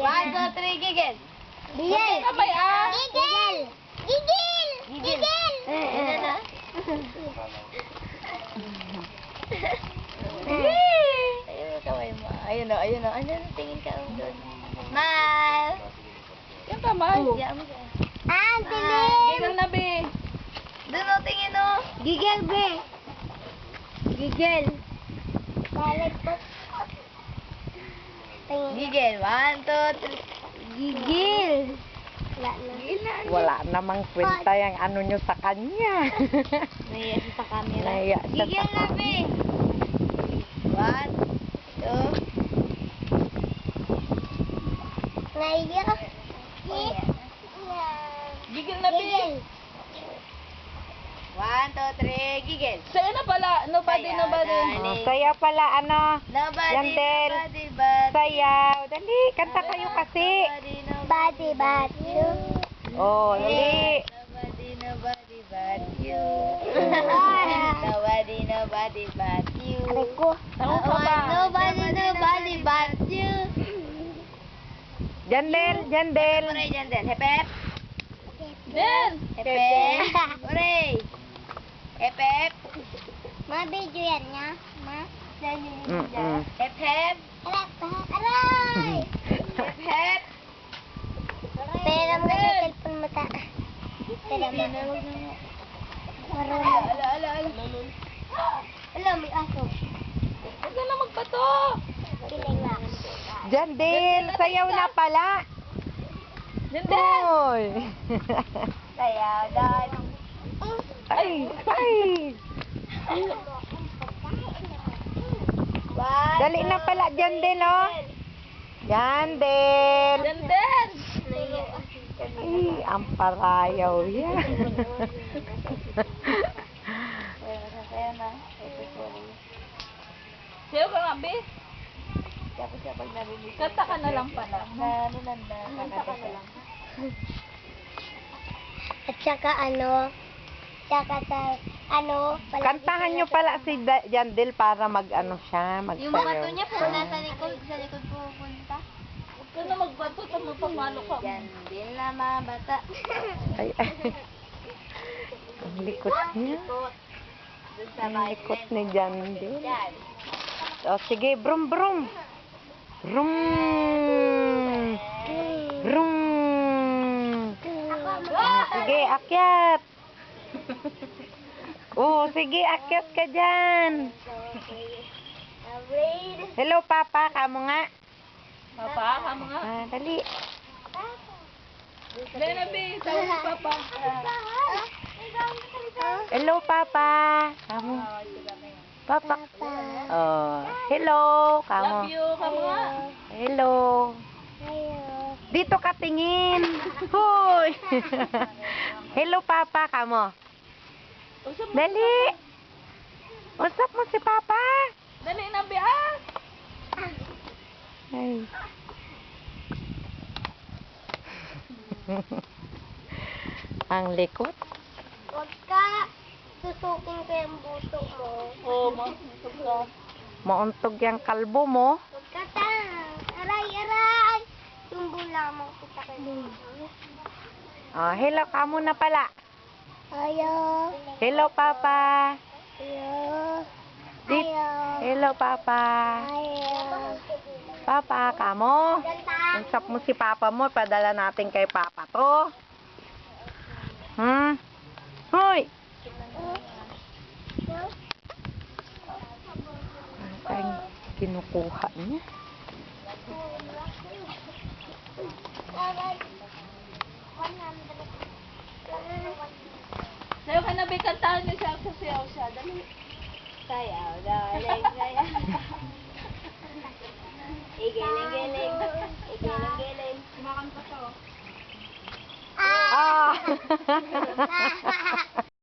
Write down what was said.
1, 2, 3, gigil. Gigil. Sabay ah. Gigil. Gigil. Gigil. Ano na? Ayun, kaway mo. Ayun o, ayun o. Ano, tingin ka doon. Smile. Yan pa, Mal. Yan mo siya. Ah, Gigil na, be. Doon o, tingin o. Gigil, be. Gigil. Balik po. Gigil. 1, 2, 3. Gigil. Wala na. Wala namang kwenta yung ano nyo sa kanya. Naiya siya sa camera. Naiya siya Gigil sa na, be. 1, 2. Naiya. Gigil na, be. 1, 2, 3, gigil. Sa'yo na pala. Nobody, Oh, saya pala, ano, Nobody, Yandel. nobody but sayaw. Dali, kanta kayo kasi. Body, but you. Oh, dali. Nobody but you. Ah. Nobody but you. Aray ko. Ako pa ba? Nobody but you. Jandel, Jandel. Hooray dyan din. Hepep. Hepep. Hooray. Hepep. Ma-video yan niya. Ma? Mm-mm. Hepep. Aray! Hepep. Pero mo sa cellphone mo ta. Pero mo. Marunong. Ala. Alam, may aso. Huwag ka na magbato. Kiling na. Jandel, sayaw na pala. Hoy. Sayaw doon. Ay, ay. Dali na pala, Jandel, oh. Jandel. Dandan. Ay, ang parayaw yan. Sayaw ka nga, be. Tapos siya pag narinig. Kanta ka na lang pala. Kanta ka na lang. At saka saka sa Kantahan nyo pala si Jandel para mag-ano siya, Yung bato magsayaw. niya po nasa likod pupunta. Huwag ka na magbato, magpapalo ka. Yan din na mga bata. Ay, ay. Ang likot niya. Doon sa Ang likot ni Jandel. Yan. O, sige, brum, brum. Brum. Brum. Ah, sige, akyat. Oh, sige, akyat ka dyan. Hello, Papa. Kamu nga. Papa, kamo nga. Ah, dali. Lena, be. Tawag si Papa. Hello, Papa. Kamu. Papa. Oh, hello. Kamu. Love you, kamo nga. Hello. Dito ka tingin. Hoy. Hello, Papa. Kamu. Usap mo. Dali. Usap mo si Papa. Dali na, be, ah. Ay. Ang likot. Huwag ka susukin ko yung buto mo. Oo, masusog ka. Mauntog yung kalbo mo. Huwag ka ta. Aray! Tumbo lamang kita kayo. Oh, hello ka muna pala. Ayo. Hello, Papa. Ayo. Dit. Ayo. Hello, Papa. Ayo. Papa, kamo. Ganda. Usap mo si Papa mo. Padala natin kay Papa to. Hoy. Ano tayong kinukuha niya? Sayo ka na, be. Kantahan niyo siya. Sayaw siya. Dali. Sayaw, dali. Sayaw.